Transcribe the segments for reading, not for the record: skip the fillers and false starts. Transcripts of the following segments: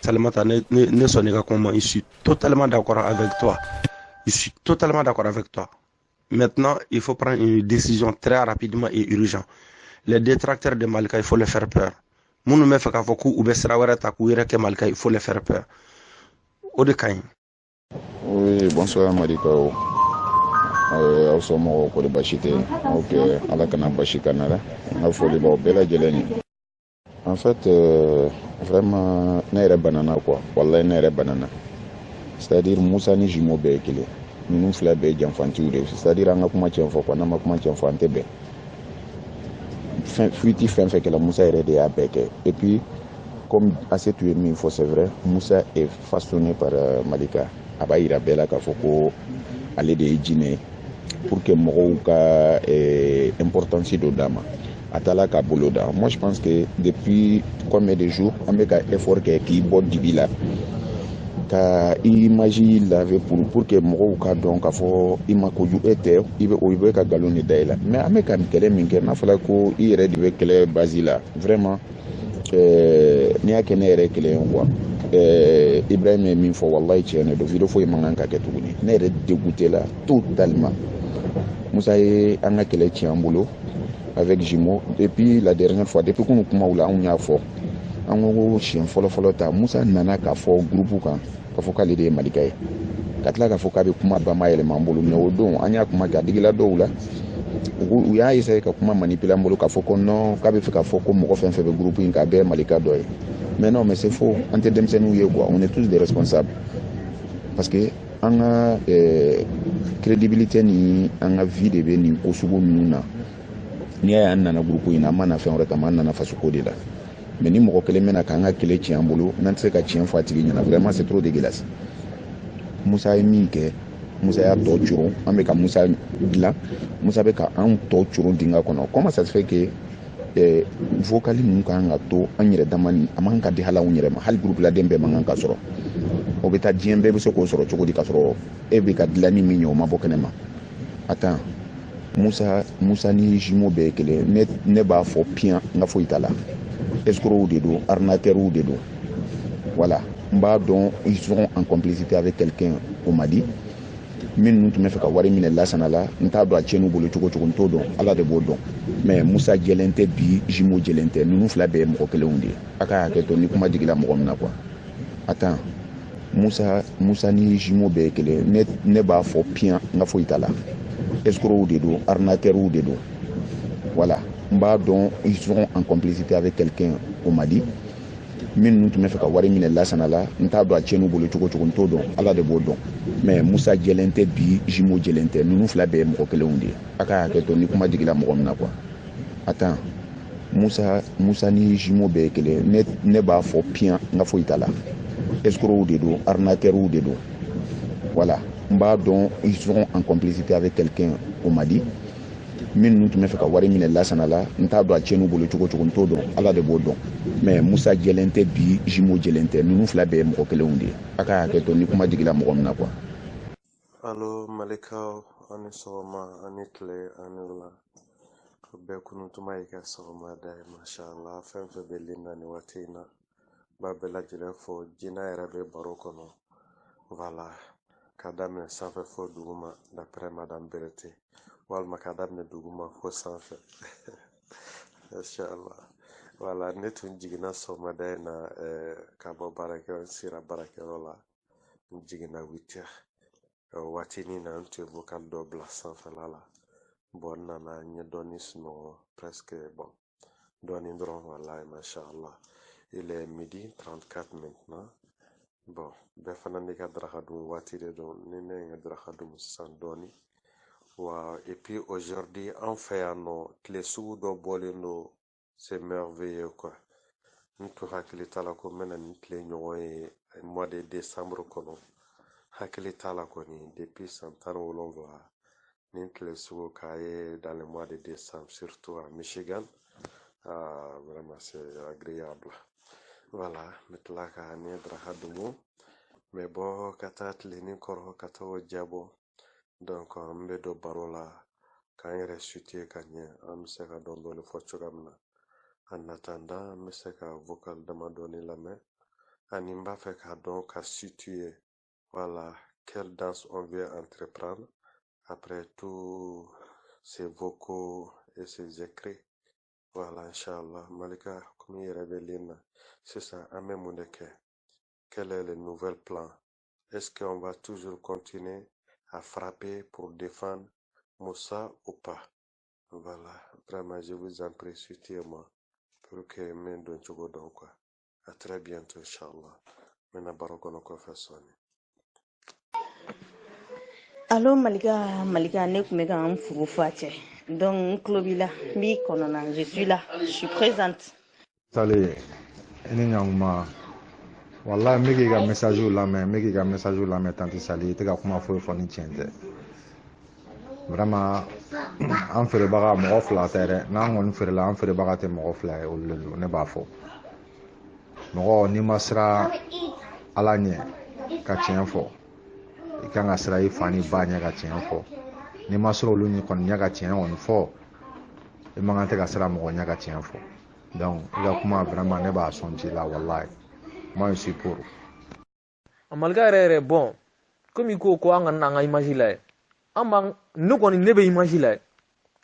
Salimata, ne sonne pas comment. Je suis totalement d'accord avec toi. Je suis totalement d'accord avec toi. Maintenant, il faut prendre une décision très rapidement et urgent. Les détracteurs de Malika, il faut les faire peur. Mounou me fait qu'à Fokou ou Bessrawara Takou Ireke Malika, il faut les faire peur. Odekain. Oui, bonsoir Marikao. Aw somɔgɔw kɔni basi tɛ aw kɛ ala kana basi kana la n ka foli b'aw bɛɛ lajɛlen ye. En fait vraiment ne yɛrɛ banana quoi, wallahi ne yɛrɛ banana. C'est-à-dire Musa ni Jimo bɛɛ ye kelen, ninnu fila bɛɛ ye janfantiw de ye. C'est-à-dire an ka kuma cɛn fɔ quoi, n'an ma kuma cɛn fɔ an tɛ bɛn. Fuiti fɛn fɛn kɛla Musa yɛrɛ de y'a bɛɛ kɛ. Et puis comme Assetou ye min fɔ, c'est vrai, Musa est façonné par Malika. A b'a yira bɛɛ la k'a fɔ ko ale de ye jinɛ ye pour que mɔgɔw ka importance dɔ d'a ma. A taala ka bolo da. Moi je pense que depuis combien de jours an bɛ ka effort kɛ k'i bɔ dibi la ka image laver pour que mɔgɔw ka dɔn k'a fɔ i ma kojugu e tɛ, i bɛ ka nkalon de da i la. Mais an bɛ ka kɛlɛ min kɛ n'a fɔra ko i yɛrɛ de bɛ kɛlɛ base la, vraiment n'i y'a kɛ ne yɛrɛ kelen ye quoi. Ibrahim ye min fɔ wallahi tiɲɛ de don, vidéo foyi man kan ka kɛ tuguni. Ne yɛrɛ dégoûté la totalement. Musa ye an ka kɛlɛ tiɲɛ an bolo avec Jimo. Depuis la dernière fois, depuis kunu kumaw la anw y'a fɔ, an ko siɲɛ fɔlɔ ta Musa nana k'a fɔ groupe kan k'a fɔ k'ale de ye Malika ye, ka tila k'a fɔ k'a bɛ kuma bamayɛlɛma an bolo. Mais o don an y'a kuma kɛ a digila dɔw la, u y'a essayé ka kuma manipuler an bolo k'a fɔ ko non k'a bɛ fɛ k'a fɔ ko mɔgɔ fɛn fɛn bɛ groupe in k'a bɛɛ ye Malika dɔ ye. Mais non, mais c'est faux. An tɛ denmisɛnninw ye quoi, on est tous des responsables. Parce que an ka crédibilité ni an ka vie de bɛ nin ko sugu ninnu na. N'i y'a ye an nana groupe in na, an ma na fɛn wɛrɛ kama, an nana fasoko de la. Mais ni mɔgɔ kelen bɛna k'an ka kɛlɛ tiɲɛ an bolo, n'an tɛ se ka tiɲɛ fɔ a tigi ɲɛna, vraiment c'est trop dégueulasse. Musa ye min kɛ, Musa y'a tɔ coron, an bɛ ka Musa dilan, Musa bɛ ka an tɔ coron dingɛ kɔnɔ. Comment ça se fait que vocal ninnu kan ka to an yɛrɛ dama ni a man ka di hali anw yɛrɛ ma, hali groupe laden bɛɛ man kan ka sɔrɔ. O bɛ taa diɲɛ bɛɛ bɛ se k'o sɔrɔ cogo di ka sɔrɔ e bɛ ka dilanni min ye o ma bɔ kɛnɛ ma. Attends, Musa ni Jimo bɛɛ ye kelen, ne b'a fɔ piyan n ka foyi t'a la. Escrocs de don, arnaqueurs de don. Voilà, n b'a dɔn ils sont en complicité avec quelqu'un au Mali. Minnu tun bɛ fɛ ka wari minɛ Lasana la, n t'a dɔn a tiɲɛn'u bolo cogo cogo, n t'o dɔn, Ala de b'o dɔn. Mais Musa jɛlen tɛ bi, Jimo jɛlen tɛ, ninnu fila bɛɛ ye mɔgɔ kelenw de ye. A ka hakɛ to ni kuma digila mɔgɔ min na quoi. Attends, Musa ni Jimo bɛɛ ye kelen, ne b'a fɔ piyan n ka foyi t'a la. Escrocs de don, arnaqueurs de don. Voilà, n b'a dɔn ils sont en complicité avec quelqu'un au Mali. Minnu tun bɛ fɛ ka wari minɛ Lasana la, n t'a dɔn a tiɲɛn'u bolo cogo cogo, n t'o dɔn, Ala de b'o dɔn. Mais Musa jɛlen tɛ bi, Jimo jɛlen tɛ, ninnu fila bɛɛ ye mɔgɔ kelenw de ye. A ka hakɛ to ni kuma digila mɔgɔ min na quoi. Attends, Musa ni Jimo bɛɛ ye kelen, ne b'a fɔ piyan n ka foyi t'a la. Escrocs de don, arnaqueurs de don. Voilà, n b'a dɔn ils sont en complicité avec quelqu'un au Mali. Minnu tun bɛ fɛ ka wari minɛ Lasana la, n t'a dɔn a tiɲɛn'u bolo cogo cogo, n t'o dɔn, Ala de b'o dɔn. Mais Musa jɛlen tɛ bi, Jimo jɛlen tɛ, ninnu fila bɛɛ ye mɔgɔ kelenw de ye. A ka hakɛ to ni kuma digila mɔgɔ min na quoi. Allo Malika, ani sɔgɔma ani tile ani wula. Ko bɛɛ kununtuma y'i ka sɔgɔmada ye, mashallah. Fɛn fɛn bɛ len na nin waati in na, b'a bɛɛ lajɛlen fo. Jinɛ yɛrɛ bɛ baro kɔnɔ, voilà, k'a daminɛ sanfɛ fo duguma d'après Madame Berete, walima k'a daminɛ duguma fo sanfɛ. Mashallah. Voilà, ne tun jiginna sɔgɔmada in na ka bɔ baarakɛyɔrɔ, n sera baarakɛyɔrɔ la, n jiginna 8 heures. Waatinin na n tun ye vocal dɔ bila sanfɛla la. Bon, n nana n ye dɔɔni sunɔgɔ, presque bon, dɔɔni dɔrɔn, wallahi, mashallah. Il est midi 34 maintenant. Bon, bɛɛ fana n'i ka daraka dun waati de don, ni ne ye n ka daraka dun sisan dɔɔni. Wa et puis aujourd'hui an fɛ yan nɔ tile sugu dɔ bɔlen don, c'est merveilleux quoi. N tun hakili t'a la ko n bɛna nin tile ɲɔgɔn ye mois de décembre kɔnɔ. Hakili t'a la kɔni depuis san 17 nin tile sugu k'a ye dans le mois de décembre, surtout à Michigan. Vraiment c'est agréable. Voilà, n bɛ tila ka ni ye daraka dun, n bɛ bɔ ka taa tilenin kɔrɔ ka taa o jabɔ. Donc n bɛ don baro la k'an yɛrɛ situer ka ɲɛ, an bɛ se ka dɔɔni dɔɔni fɔ cogoya min na. En attendant, n bɛ se ka vocal damadɔni lamɛn ani n b'a fɛ k'a dɔn ka situer voilà quelle danse on veut entreprendre après tous ces vocaux et ces écrits. Voilà, Inch'Allah. Malika, comme il révèle, c'est ça, à même quel est le nouvel plan? Est-ce qu'on va toujours continuer à frapper pour défendre Moussa ou pas? Voilà, vraiment, je vous en prie, suivez-moi pour que mes donne quoi. À très bientôt, Inch'Allah. Maintenant, barokono ko fasoni. Allô Malika ne kun bɛ ka n furu fa cɛ donc n tulo b'i la n b'i kɔnɔna je suis là je suis présente. Sale ini ɲankuma wallahi n bɛ k'i ka message lamɛn tanti Sali i tɛ ka kuma foyi fɔ ni tiɲɛ tɛ vraiment an feerebaga mɔgɔ fila tɛ dɛ n'an kɔni feerela an feerebaga tɛ mɔgɔ fila ye olu de don ne b'a fɔ mɔgɔ n'i ma siran ala ɲɛ ka tiɲɛ fɔ i kan ka siran i fa ni ba ɲɛ ka tiɲɛ fɔ n'i ma siran olu kɔni ɲɛ ka tiɲɛ kɔni fɔ i man kan tɛ ka siran mɔgɔ ɲɛ ka tiɲɛ fɔ donc i ka kuma vraiment ne b'a sɔnti la wallahi moi je suis pour. Malika yɛrɛ bon comme i ko an ka n'an ka image lajɛ an b'an ne kɔni ne bɛ image lajɛ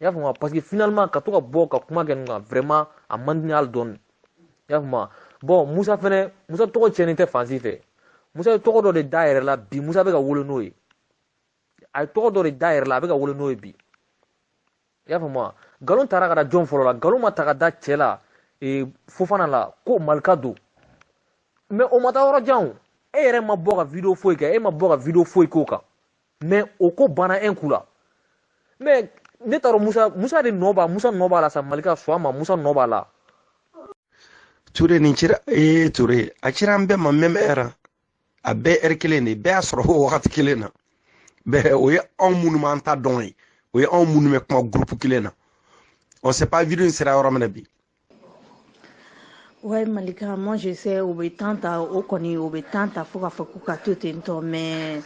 i y'a faamuya parce que finalement ka to ka bɔ ka kuma kɛ nin kan vraiment a man di ne hali dɔɔni i y'a faamuya bon Musa tɔgɔ cɛnni tɛ fansi fɛ Musa ye tɔgɔ dɔ de da yɛrɛ la bi Musa bɛ ka wolo n'o ye a ye tɔgɔ dɔ de da yɛrɛ la a bɛ ka wolo n'o ye bi i y'a faamuya nkalon taara ka da jɔn fɔlɔ la nkalon ma ta ka da cɛ la Fofana la ko Malika don mais o ma taa yɔrɔ jan o e yɛrɛ ma bɔ ka video foyi kɛ e ma bɔ ka video foyi k'o kan mais o ko banna un coup la mais ne t'a dɔn Musa de nɔ b'a la sa Malika sɔn a ma Musa nɔ b'a la. Touré nin cira Touré a cira an bɛɛ ma même heure a bɛɛ heure kelen de bɛɛ y'a sɔrɔ o wagati kelen na bɛɛ o ye anw minnu m'an ta dɔn ye o ye anw minnu bɛ kuma groupe kelen na on sait pas video in sera yɔrɔ min na bi. Ouais Malika, moi je sais o bɛ temps ta o kɔni o bɛ temps ta fo k'a fɔ k'u ka to ten tɔ mais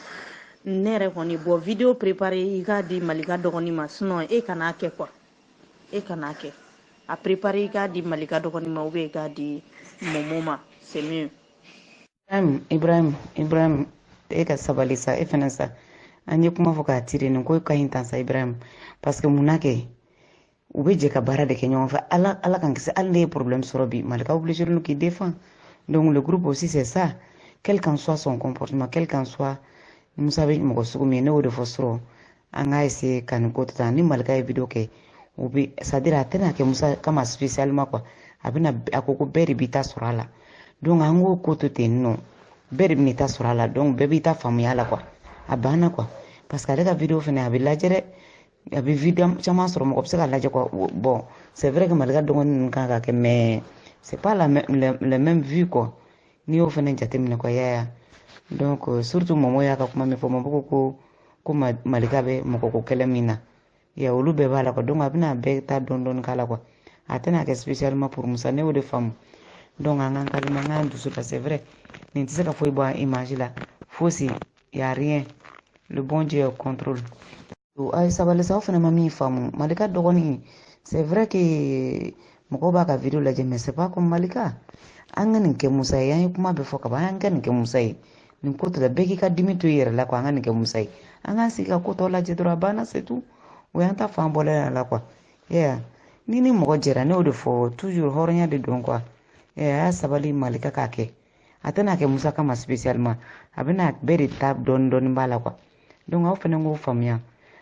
ne yɛrɛ kɔni bɔ video préparé i k'a di Malika dɔgɔnin ma sinon e kan'a kɛ quoi e kan'a kɛ a préparé i k'a di Malika dɔgɔnin ma ou bien i k'a di Momo ma c'est mieux. Ibrahim e ka sabali sa e fana sa an ye kuma fɔ k'a tire nin ko ka ɲi tan sa Ibrahim parce que mun na kɛ u bɛ jɛ ka baara de kɛ ɲɔgɔn fɛ ala kan kisi hali ne ye problème sɔrɔ bi Malika obligé de qui défend donc le groupe aussi c'est ça quel qu'en soit son comportement quel qu'en soit Musa bɛ mɔgɔ sugu min ne y'o de fɔ sɔrɔ an ka essayer ka nin ko ta ni Malika ye video kɛ o bɛ c'est à dire a tɛna kɛ Musa kama spécialement quoi a ko ko bɛɛ de b'i ta sɔrɔ a la donc an k'o ko to ten nɔ bɛɛ de bɛ n'i ta sɔrɔ a la donc bɛɛ b'i ta faamuya la quoi a banna quoi parce que ale ka video fɛnɛ a bɛ lajɛ dɛ a bɛ video caman sɔrɔ mɔgɔ bɛ se ka lajɛ quoi bon c'est vrai que Malika dɔgɔnin ninnu kan ka kɛ mais c'est pas la même vue quoi n'i y'o fɛnɛ jateminɛ quoi yaya donc surtout Momo y'a ka kuma min fɔ Momo ko Malika bɛ mɔgɔko kɛlɛ min na ya olu bɛɛ b'a la quoi donc a bɛna bɛɛ ta dɔɔni k'a la quoi a tɛna kɛ spécialement pour Musa ne y'o de faamu donc an k'an kalima an k'an dusu la c'est vrai nin tɛ se ka foyi bɔ image la fosi y a rien le bon Dieu au contrôle. Ay sabali sa o fana ma min faamu Malika dɔgɔnin c'est vrai que mɔgɔw b'a ka video lajɛ mais c'est pas comme Malika an ka nin kɛ Musa ye an ye kuma bɛɛ fɔ ka ban an ka nin kɛ Musa ye nin ko tɛ la bɛɛ k'i ka dimi to i yɛrɛ la quoi an ka nin kɛ Musa ye an k'an sigi ka ko tɔ lajɛ dɔrɔn a banna c'est tout o y'an ta fan bɔlen la quoi yeah ni mɔgɔ jɛra ne y'o de fɔ toujours hɔrɔnya de don quoi a y'a sabali Malika k'a kɛ a tɛna kɛ Musa kama spécialement a bɛna bɛɛ de ta dɔɔni b'a la quoi donc aw fana k'o faamuya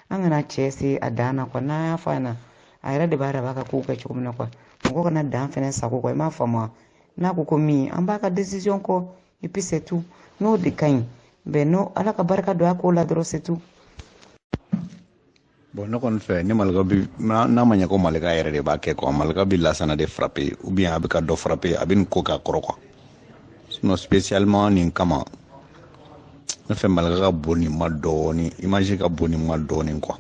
an kana cɛ se a dan na quoi n'an y'a fɔ a ɲɛna a yɛrɛ de b'a yɛrɛ b'a ka kow kɛ cogo min na quoi mɔgɔ kana dan fɛnɛ sago quoi i m'a faamu n'a ko min an b'a ka décision kɔ et puis c'est tout n'o de ka ɲi ben no ala ka barika don a ko la dɔrɔn c'est tout. Bon ne kɔni fɛ ni Malika bi n'a ma ɲɛ ko Malika yɛrɛ de b'a kɛ quoi Malika bi Lasana de frapper ou bien a bɛ ka dɔ frapper a bɛ nin ko k'a kɔrɔ quoi sinon spécialement nin kama ne fɛ Malika ka bon nin ma dɔɔni image ka bon nin ma dɔɔni quoi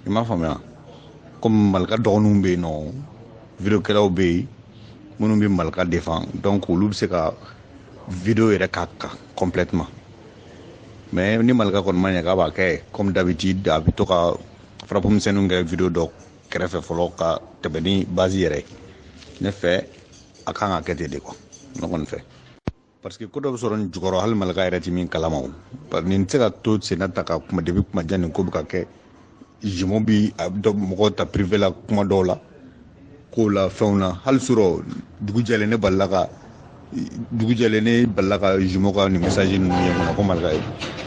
i m'a faamuya comme Malika dɔgɔninw bɛ yen nɔ videokɛlaw bɛ yen minnu bɛ Malika défend donc olu bɛ se ka video yɛrɛ k'a kan complètement mais ni Malika kɔni ma ɲɛ k'a b'a kɛ comme d'habitude a bɛ to ka frappe-misɛnninw kɛ video dɔ kɛrɛfɛ fɔlɔ ka tɛmɛ ni base yɛrɛ ne fɛ a kan ka kɛ ten de quoi ne kɔni fɛ. parce que ko do soron jugoro hal malaka irati min kalamaw par nin tsaka to senata ka kuma debi kuma jani ko buka ke jimo bi do mo ta privé la kuma dola ko la fauna hal suro dugu jale ne ballaka jimo ka ni message ni mo ko malaka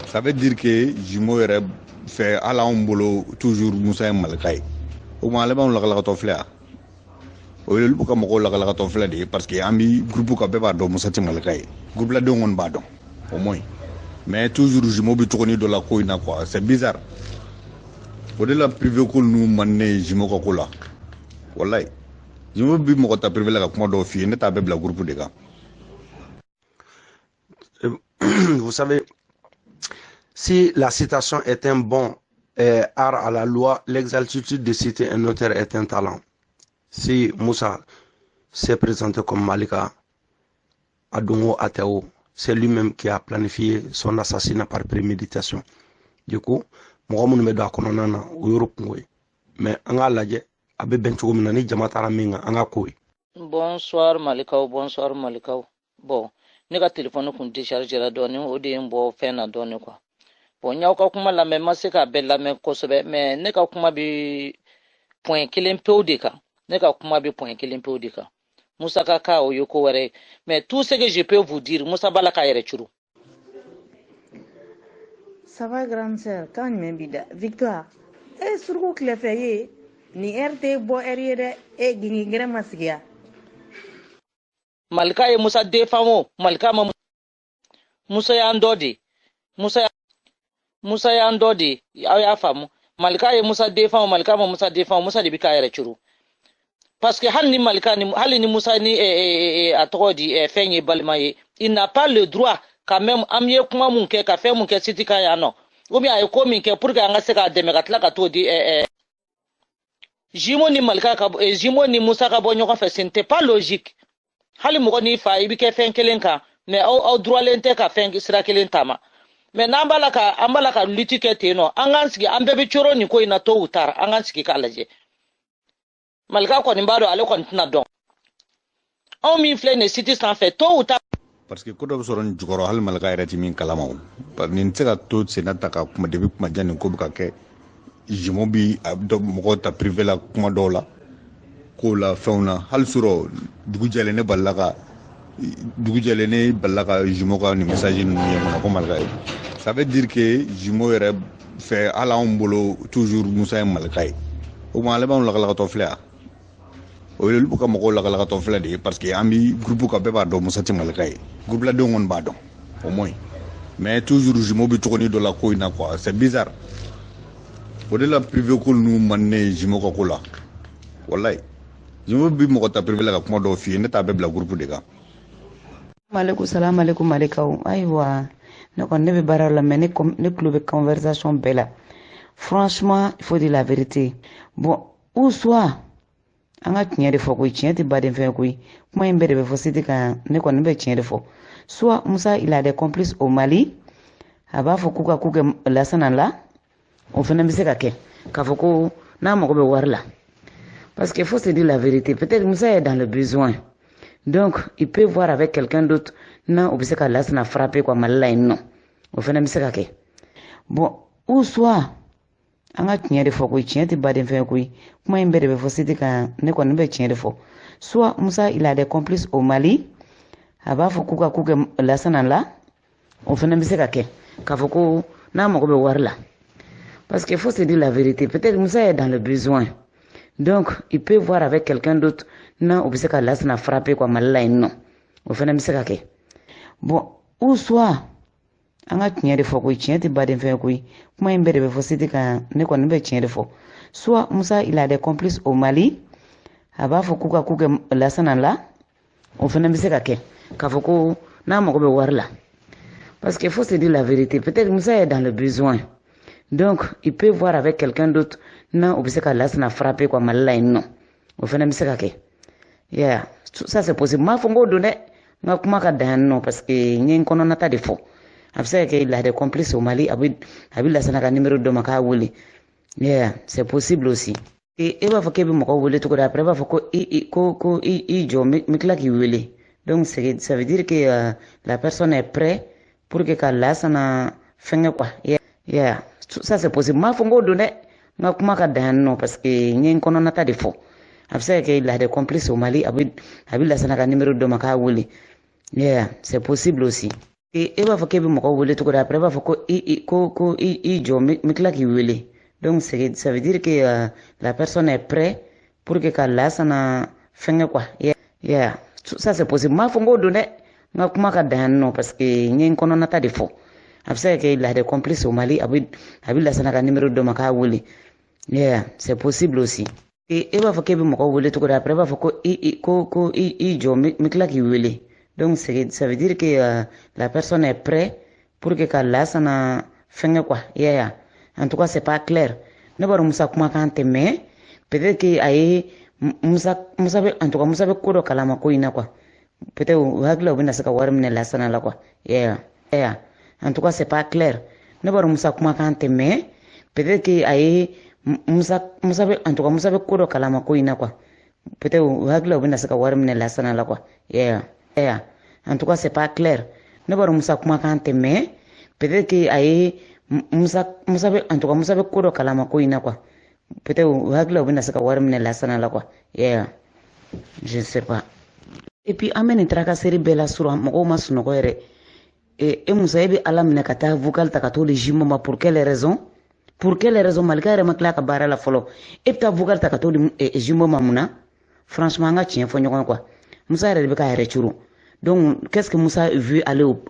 ça veut dire que jimo yere fait ala on bolo toujours musa malaka o ma le ban la to fla o le bu ka mo la to fla de parce que ambi groupe ka be ba do musa ti malaka groupe la do ngon ba do au moins mais toujours jimo bi tokoni do la ko ina quoi c'est bizarre o de la privé ko nu manne jimo ko la wallahi jimo bi mo ta privé la kuma do fi ne ta be la groupe de ga. Vous savez, si la citation est un bon art à la loi, l'exactitude de citer un auteur est un talent. Si Moussa s'est présenté comme Malika Adongo Ateo, c'est lui-même qui a planifié son assassinat par préméditation. Du coup, moi, je me suis Europe, mais en Aladje, Abe Benchou Minani, Jamatara Minga, en Bonsoir Malika, bonsoir Malika. Bon. Ne ka téléphone kun décharger la dɔɔni o de ye n bɔ fɛn na dɔɔni quoi bon y'aw ka kuma lamɛn ma se ka bɛɛ lamɛn kosɛbɛ mais ne ka kuma bi point kelen pewu de kan Musa ka ka o ye ko wɛrɛ mais tout ce que je peux vous dire Musa b'a la k'a yɛrɛ curu. Ça va grande sœur kan jumɛn b'i da Victoire suruku tilefɛ ye ni heure tɛ bɔ heure ye dɛ gini gɛrɛ ma sigi ya. Malika ye Musa defan o Malika ma Musa y'an dɔ de Musa y'an dɔ de aw y'a faamu Malika ye Musa defan o Malika ma Musa defan o Musa de bi k'a yɛrɛ curu parce que hali ni Malika ni hali ni Musa ni a tɔgɔ di fɛn ye balima ye il n'a pas le droit quand même am ye kuma mun kɛ ka fɛn mun kɛ siti kan yan nɔ ou bien a ye ko min kɛ pour que an ka se k'a dɛmɛ ka tila ka t'o di Jimo ni Malika ka Jimo ni Musa ka bɔ ɲɔgɔn fɛ ce n'était pas logique. Hali mɔgɔ ni fa i bi kɛ fɛn kelen kan mais aw droitlen tɛ ka fɛn sira kelen tama mais n'an b'a la ka lutte kɛ ten nɔ an k'an sigi an bɛɛ bi coro nin ko in na tôt ou tard an k'an sigi k'a lajɛ Malika kɔni b'a dɔn ale kɔni tɛna dɔn anw min filɛ nin site sanfɛ tôt ou tard parce que ko do soron jugoro hal malaka irati min kalamaw par nin tsaka to senata ka kuma debi kuma jani ko buka ke jimo bi do mo ta privé la kuma dola ko la fauna hal suro dugu jale ne ballaka jimo ka ni message ni mo ko malaka ça veut dire que jimo yere fait ala on bolo toujours musa malaka o ma le ban la to fla o le bu ka mo la to fla de parce que ambi groupe ka be ba do musa ti malaka groupe la do ngon ba do au moins mais toujours jimo bi tokoni do la ko ina quoi c'est bizarre o de la privé ko nu manne jimo ko la wallahi jimo bi mo ta privé la kuma do fi ne ta be la groupe de ga. Maaleykum salaam aleykum Malikaw ayiwa ne kɔni ne bɛ baara la mais ne tulo bɛ conversation bɛɛ la franchement il faut dire la vérité bon ou soit an ka tiɲɛ de fɔ koyi tiɲɛ tɛ baden fɛn koyi kuma in bɛɛ de bɛ fɔ site kan ne kɔni bɛ tiɲɛ de fɔ soit Musa il a des complices au Mali a b'a fɔ k'u ka ko kɛ Lassana la o fana bɛ se ka kɛ k'a fɔ ko n'a mago bɛ wari la parce que faut se dire la vérité peut-être Musa est dans le besoin. Donc, il peut voir avec quelqu'un d'autre. Non, on peut se faire frapper quoi, mal là, non. On fait même ça. Bon, ou soit, on a tenu de fois qu'on tient des bas d'inférieur. Moi, il me dit que c'est quand ne connaît pas tient de fois. Soit, Moussa, il a des complices au Mali. Aba faut que Lassana là. On fait même ça. Quand faut qu'on n'a pas voir là. Parce qu'il faut se dire la vérité. Peut-être Moussa est dans le besoin. Donc, il peut voir avec quelqu'un d'autre. Non, on peut se faire frapper quoi, mal là, non. On fait même ça. Bon, ou soit, on a tenu de fois qu'on tient des bas d'inférieur. Moi, il me dit que c'est quand ne connaît pas tient de fois. Soit, Moussa, il a des complices au Mali. Aba faut que Lassana là. On fait même ça. Quand faut qu'on n'a pas voir là. Parce qu'il faut se dire la vérité. Peut-être Moussa est dans le besoin. Donc, il peut voir avec quelqu'un d'autre. Non, on peut se faire frapper quoi, mal là, non. On fait même ça. Yeah, ça c'est possible. Ma fongo donné, ma kuma ka dan non parce que nyen kono nata de fo. Après que il a des complices au Mali, abi Lassana ka numéro de maka wuli. Yeah, c'est possible aussi. Et va faut que bi mako wuli to ko après va faut ko i jo mi kla ki wuli. Donc ça veut dire que la personne est prête pour que la sana fenge quoi. Yeah. Ça c'est possible. Ma fongo donné nga kuma ka dan non parce que nyen kono nata de fo. Afsa que il a des complices au Mali abi la sana ka numéro de maka wuli. Yeah, c'est possible aussi. Et va faut que bi moko wuli tout après va faut ko i jo mikla ki wuli. Donc ça veut dire que la personne est prête pour que la sana fenge quoi. Yeah. Ça c'est possible. Ma fongo donné nga kuma ka dan non parce que nyen kono nata de fo. Afsa que il a des complices au Mali abi la sana ka numéro de maka wuli. Yeah, c'est possible aussi. Et va faut que bi moko wuli tout après va faut ko i jo mikla ki wuli. Donc ça veut dire que la personne est prête pour que la sana fenge quoi. Yeah. En tout cas c'est pas clair. Ne baro musa kuma kan teme peut-être que aye musa be en tout cas musa be ko do kalama ko ina quoi. Peut-être hagla obina saka war mine la sana la quoi. Yeah. En tout cas c'est pas clair. Ne baro musa kuma kan teme peut-être que aye musa be en tout cas musa be ko do kalama ko ina quoi. Peut-être hagla obina saka war mine la sana la quoi. Yeah. En tout cas c'est pas clair. Ne baro musa kuma kan teme peut-être que aye musa be en tout cas musa be ko do kalama ko ina quoi. Peut-être hagla obina saka war mine la sana la quoi. Yeah. Je ne sais pas. Et puis amene tracasserie bela sur moko masuno ere. Et musa ebe ala mine kata vocal takato le jimoma pour quelle raison? Pour quelle raison malgré ere makla ka bara la folo. Et ta vocal takato le jimoma muna. Franchement nga tien fo nyoko quoi. Musa ere be ka ere churu. Donc qu'est-ce que Musa veut aller au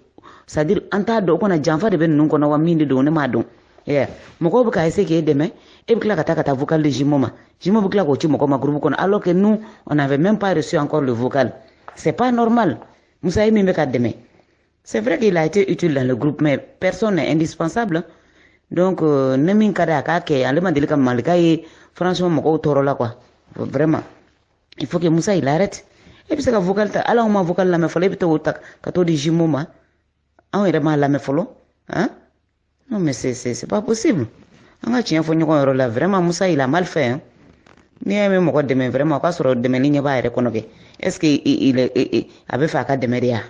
c'est-à-dire anta do kona janfa de ben non kona wa minde do ne ma don. Yeah. Moko be ka essayer que demain et kla kata vocal de jimoma. Jimoma kla ko chi moko ma groupe kona alors que nous on n'avait même pas reçu encore le vocal. C'est pas normal. Musa imi me ka demain. C'est vrai qu'il a été utile dans le groupe, mais personne n'est indispensable. Donc, Nemin Kadaka, qui est Malika Malika, franchement, mon toro là, quoi. Vraiment. Il faut que Moussa il arrête. Et puis, c'est que vocal, alors on m'a vocal la me follow, et puis, quand on dit Jimoma, on est vraiment la me follow. Hein? Non, mais c'est pas possible. On a tient, faut nous qu'on là. Vraiment, Moussa, il a mal fait, hein. Ni même moi, demain, vraiment, quoi, sur demain, il n'y a pas à reconnaître. Est-ce qu'il avait fait à Demeria?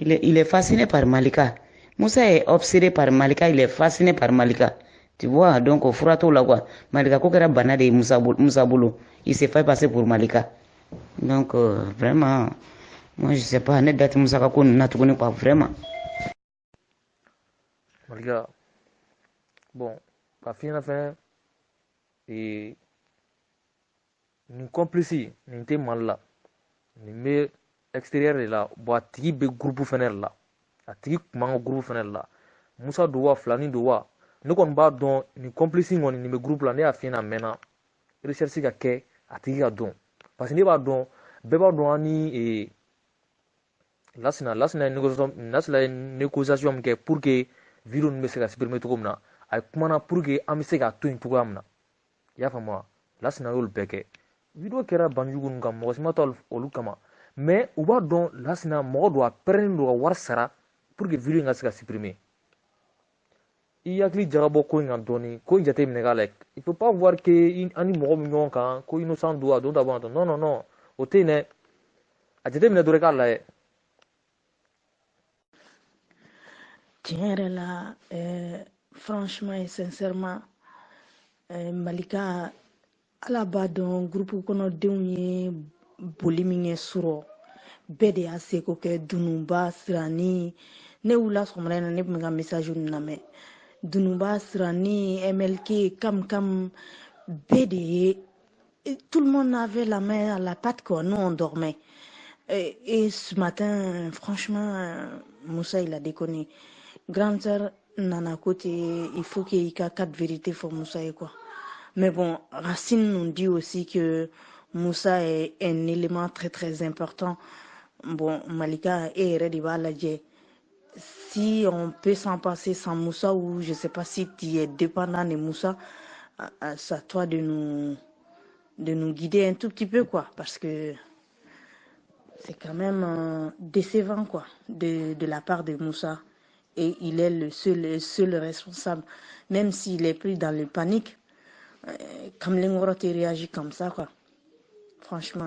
Il est fasciné par Malika. Moussa est obsédé par Malika, il est fasciné par Malika. Tu vois, donc au frato là quoi. Malika kokera banade Moussa Boulou. Il s'est fait passer pour Malika. Donc vraiment, moi je sais pas, net date Moussa Kakoun n'a tout connu pas vraiment. Malika, bon, à fin, et nous complici, nous sommes mal là. Nous extérieur de la bon a tigi be groupe fɛnɛ la a tigi kuma ka groupe fɛnɛ la Musa do wa Filani do wa ne kɔni b'a dɔn ni complice kɔni nin bɛ groupe la ne y'a f'i ɲɛna a mɛnna recherche ka kɛ a tigi ka dɔn parce que ne b'a dɔn bɛɛ b'a dɔn an ni Lasina ye négociation min kɛ pour que vidéo ninnu bɛ se ka supprimer cogo min na a ye kumana pour que an bɛ se k'a to yen cogoya min na i y'a faamu wa Lasina y'olu bɛɛ kɛ vidéo kɛra banjugu ninnu kan mɔgɔ si ma taa olu kama mais u b'a dɔn Lasina mɔgɔ do a pɛrɛnnen do ka wari sara pour que vidéo in ka se ka supprimer i hakili jagabɔ ko in kan dɔɔni ko in jate minɛ k'a lajɛ il faut pas voir que an ni mɔgɔ min ɲɔgɔn kan ko innocent do a don ta bɔ non non non o tɛ yen dɛ a jate minɛ dɔrɔn k'a lajɛ. Tiɲɛ yɛrɛ la franchement et sincèrement Malika ala b'a dɔn groupe kɔnɔdenw ye boli min kɛ sɔrɔ bɛɛ de y'a seko kɛ Dununba Sirani ne wula sɔgɔmada in na ne tun bɛ ka message ninnu lamɛn Dununba Sirani MLK Kam bɛɛ de ye tout le monde avait la main à la pâte quoi nous on dormait et ce matin franchement Moussa il a déconné grande sœur nana côté il faut qu'il y ait 4 vérités pour Moussa et quoi. Mais bon, Racine nous dit aussi que Moussa est un élément très très important. Bon, Malika et Redibaladje, si on peut s'en passer sans Moussa ou je sais pas si tu es dépendant de Moussa, c'est à toi de nous guider un tout petit peu quoi, parce que c'est quand même décevant quoi de la part de Moussa et il est le seul responsable, même s'il est pris dans le panique. Comme les réagit comme ça quoi franchement